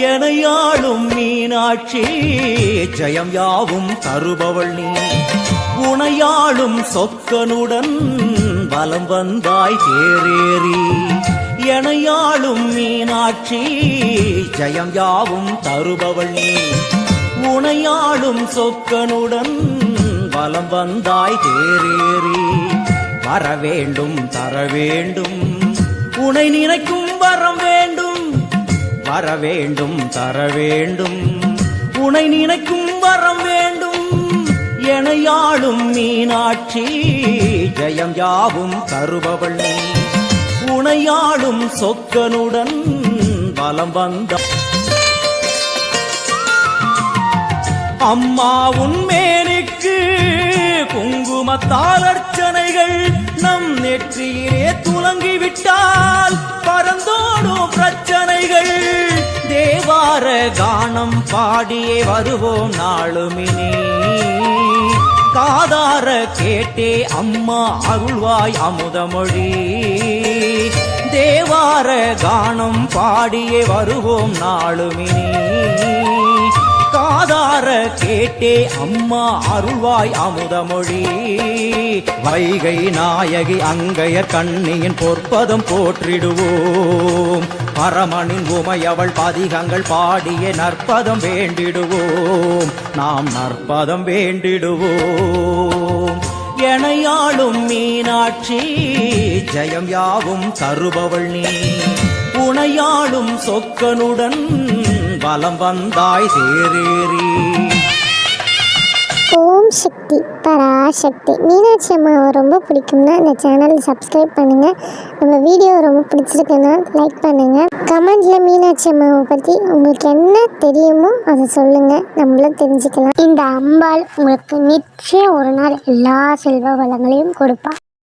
எனையாளும் மீனாட்சி ஜெயம் யாவும் தருபவள் நீ. உனையாளும் சொக்கனுடன் வலம் வந்தாய் தேரேறி. எனையாளும் மீனாட்சி ஜெயம் யாவும் தருபவள் நீ. உனையாளும் சொக்கனுடன் வலம் வந்தாய் தேரேறி. வரவேண்டும் தரவேண்டும் உனை நினைக்கும் வரம் வேண்டும். வரவேண்டும் தரவேண்டும் உனை நினைக்கும் வரம் வேண்டும். எனையாளும் மீனாட்சி ஜெயம் யாவும் தருபவள் நீ. உனையாளும் சொக்கனுடன் வலம் வந்த அம்மா உன்மேனிக்கு குங்குமத்தால் அர்ச்சனைகள் நம் நெற்றியிலே துலங்கிவிட்டால் பரந்தோடும் பிரச்சனைகள். தேவார கானம் பாடியே வருவோம் நாளுமினே. காதார கேட்டே அம்மா அருள்வாய் அமுதமொழி. தேவார கானம் பாடியே வருவோம் நாளுமினே. காதார கேட்டே அம்மா அருள்வாய் அமுதமொழி. வைகை நாயகி அங்கைய கண்ணியின் பொற்பதம் போற்றிடுவோம். பரமனின் உமையவள் பதிகங்கள் பாடிய நற்பதம் வேண்டிடுவோம். நாம் நற்பதம் வேண்டிடுவோம். எனையாளும் மீனாட்சி ஜெயம் யாவும் தருபவள் நீ. உனையாளும் சொக்கனுடன் வலம் வந்தாய் தேரேறி. ஓம் சக்தி பராசக்தி. மீனாட்சி அம்மாவை ரொம்ப பிடிக்கும்னா இந்த சேனல் சப்ஸ்கிரைப் பண்ணுங்கள். நம்ம வீடியோ ரொம்ப பிடிச்சிருக்குன்னா லைக் பண்ணுங்கள். கமெண்ட்டில் மீனாட்சி அம்மாவை பற்றி உங்களுக்கு என்ன தெரியுமோ அதை சொல்லுங்கள், நம்மளும் தெரிஞ்சுக்கலாம். இந்த அம்பாள் உங்களுக்கு நிச்சயம் ஒரு நாள் எல்லா செல்வ வளங்களையும் கொடுப்பா.